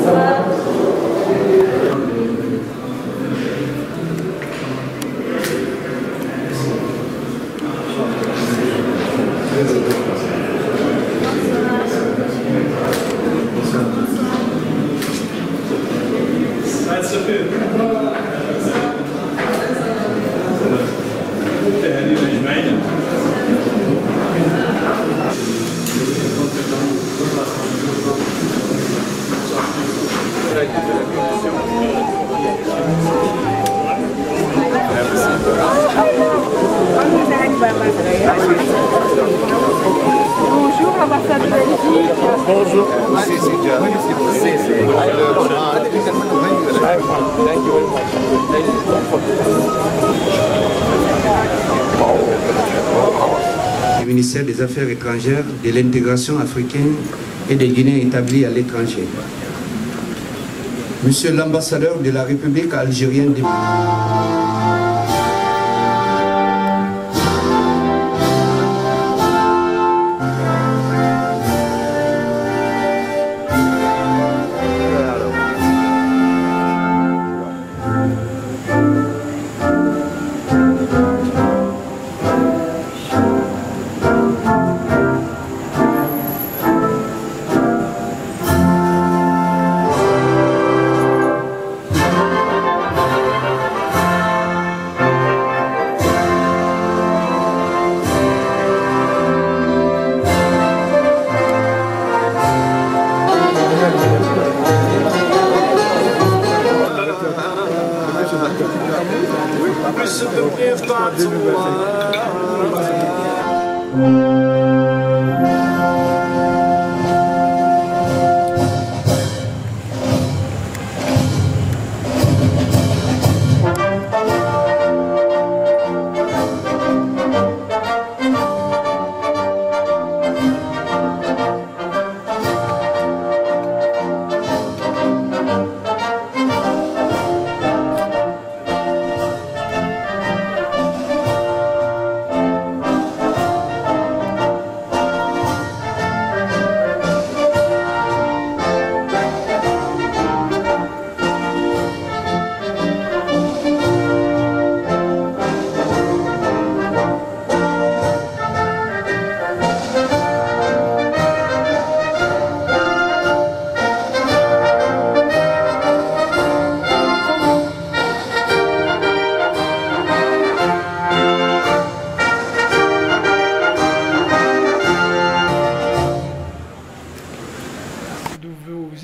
Voilà. Bonjour, ambassadeur Belgique. Bonjour. Du ministère des Affaires étrangères, de l'intégration africaine et des Guinéens établis à l'étranger. Monsieur l'ambassadeur de la République algérienne de...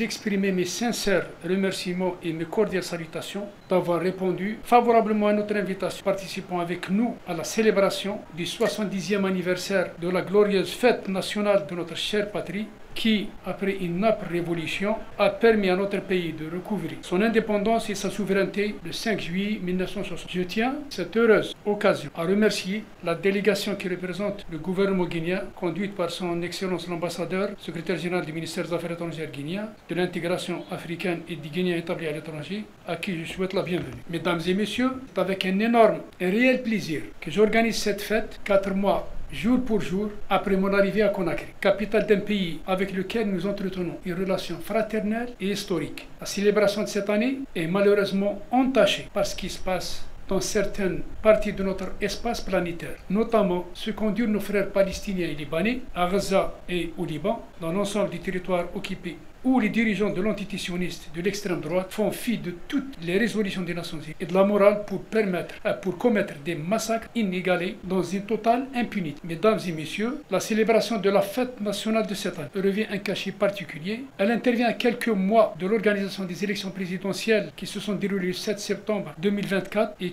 Exprimer mes sincères remerciements et mes cordiales salutations d'avoir répondu favorablement à notre invitation, participant avec nous à la célébration du 70e anniversaire de la glorieuse fête nationale de notre chère patrie qui, après une âpre révolution, a permis à notre pays de recouvrir son indépendance et sa souveraineté le 5 juillet 1960. Je tiens, cette heureuse occasion, à remercier la délégation qui représente le gouvernement guinéen, conduite par son Excellence l'ambassadeur, secrétaire général du ministère des Affaires étrangères guinéen, de l'intégration africaine et des Guinéens établis à l'étranger, à qui je souhaite la bienvenue. Mesdames et messieurs, c'est avec un énorme et réel plaisir que j'organise cette fête 4 mois jour pour jour après mon arrivée à Conakry, capitale d'un pays avec lequel nous entretenons une relation fraternelle et historique. La célébration de cette année est malheureusement entachée par ce qui se passe dans certaines parties de notre espace planétaire, notamment ce qu'endurent nos frères palestiniens et libanais, à Gaza et au Liban, dans l'ensemble du territoire occupé où les dirigeants de l'entité sioniste de l'extrême droite font fi de toutes les résolutions des Nations Unies et de la morale pour commettre des massacres inégalés dans une totale impunité. Mesdames et messieurs, la célébration de la fête nationale de cette année revêt un cachet particulier. Elle intervient à quelques mois de l'organisation des élections présidentielles qui se sont déroulées le 7 septembre 2024 et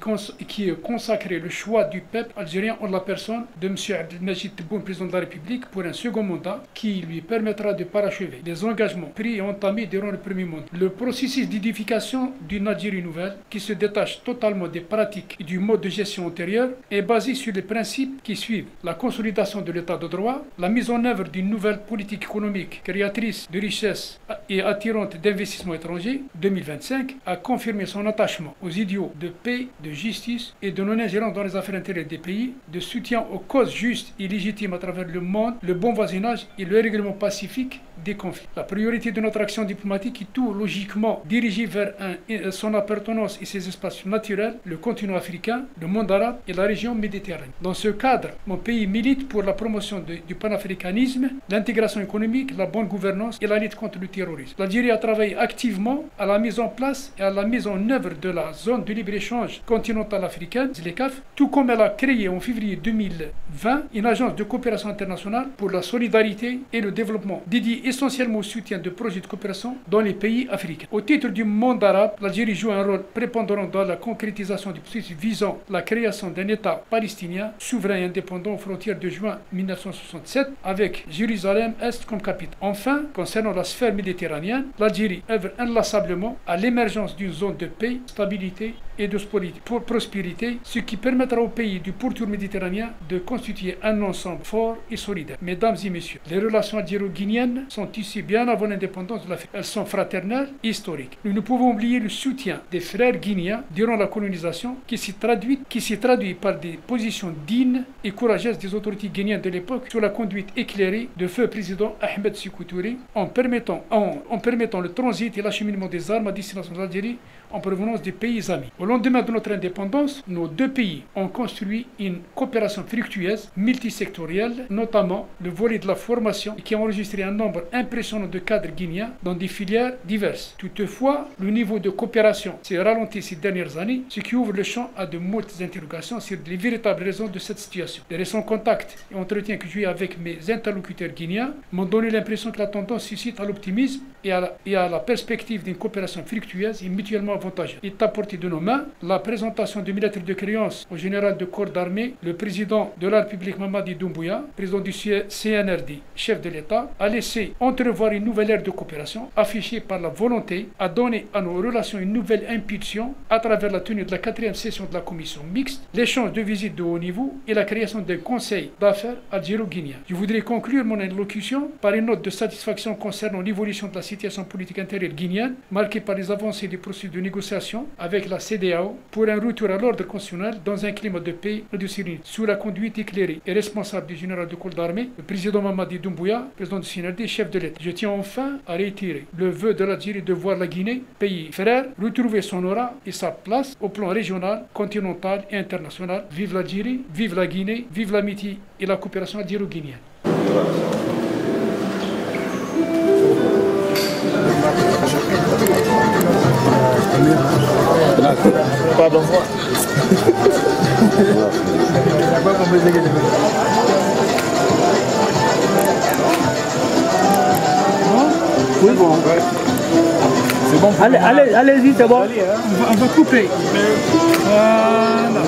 qui consacré le choix du peuple algérien en la personne de M. Abdelmajid Tebboune, président de la République, pour un second mandat qui lui permettra de parachever les engagements pris et entamés durant le premier mandat. Le processus d'édification d'une Algérie nouvelle, qui se détache totalement des pratiques et du mode de gestion antérieur, est basé sur les principes qui suivent la consolidation de l'état de droit, la mise en œuvre d'une nouvelle politique économique créatrice de richesses et attirante d'investissements étrangers, 2025, a confirmé son attachement aux idéaux de paix, de justice et de non-ingérence dans les affaires intérieures des pays, de soutien aux causes justes et légitimes à travers le monde, le bon voisinage et le règlement pacifique des conflits. La priorité de notre action diplomatique est tout logiquement dirigée vers son appartenance et ses espaces naturels, le continent africain, le monde arabe et la région méditerranéenne. Dans ce cadre, mon pays milite pour la promotion du panafricanisme, l'intégration économique, la bonne gouvernance et la lutte contre le terrorisme. L'Algérie a travaillé activement à la mise en place et à la mise en œuvre de la zone de libre-échange continentale africaine, ZLECAf, tout comme elle a créé en février 2020 une agence de coopération internationale pour la solidarité et le développement dédiée essentiellement au soutien de projets de coopération dans les pays africains. Au titre du monde arabe, l'Algérie joue un rôle prépondérant dans la concrétisation du processus visant la création d'un État palestinien souverain et indépendant aux frontières de juin 1967 avec Jérusalem-Est comme capitale. Enfin, concernant la sphère méditerranéenne, l'Algérie œuvre inlassablement à l'émergence d'une zone de paix, stabilité et de prospérité, ce qui permettra aux pays du pourtour méditerranéen de constituer un ensemble fort et solidaire. Mesdames et messieurs, les relations algéro-guinéennes sont tissées bien avant l'indépendance de l'Afrique. Elles sont fraternelles et historiques. Nous ne pouvons oublier le soutien des frères guinéens durant la colonisation qui s'est traduit par des positions dignes et courageuses des autorités guinéennes de l'époque sous la conduite éclairée de feu président Ahmed Sékou Touré en permettant le transit et l'acheminement des armes à destination de l'Algérie en provenance des pays amis. Au lendemain de notre indépendance, nos deux pays ont construit une coopération fructueuse, multisectorielle, notamment le volet de la formation, qui a enregistré un nombre impressionnant de cadres guinéens dans des filières diverses. Toutefois, le niveau de coopération s'est ralenti ces dernières années, ce qui ouvre le champ à de multiples interrogations sur les véritables raisons de cette situation. Les récents contacts et entretiens que j'ai eu avec mes interlocuteurs guinéens m'ont donné l'impression que la tendance suscite à l'optimisme et à la perspective d'une coopération fructueuse et mutuellement avantageuse. Il est à portée de nos mains la présentation de 1000 lettres de créance au général de corps d'armée, le président de la République Mamadi Doumbouya, président du CNRD, chef de l'État, a laissé entrevoir une nouvelle ère de coopération affichée par la volonté à donner à nos relations une nouvelle impulsion à travers la tenue de la 4e session de la commission mixte, l'échange de visites de haut niveau et la création d'un conseil d'affaires algéro-guinéen. Je voudrais conclure mon allocution par une note de satisfaction concernant l'évolution de la situation politique intérieure guinéenne, marquée par les avancées des processus de négociation avec la CEDEAO pour un retour à l'ordre constitutionnel dans un climat de paix et de sérénité, sous la conduite éclairée et responsable du général de corps d'armée, le président Mamadi Doumbouya, président du CNRD, chef de l'État. Je tiens enfin à réitérer le vœu de l'Algérie de voir la Guinée, pays frère, retrouver son aura et sa place au plan régional, continental et international. Vive l'Algérie, vive la Guinée, vive l'amitié et la coopération algéro-guinéenne. Pardon. Oui, bon. C'est bon. Allez-y, c'est bon. On va couper. Voilà.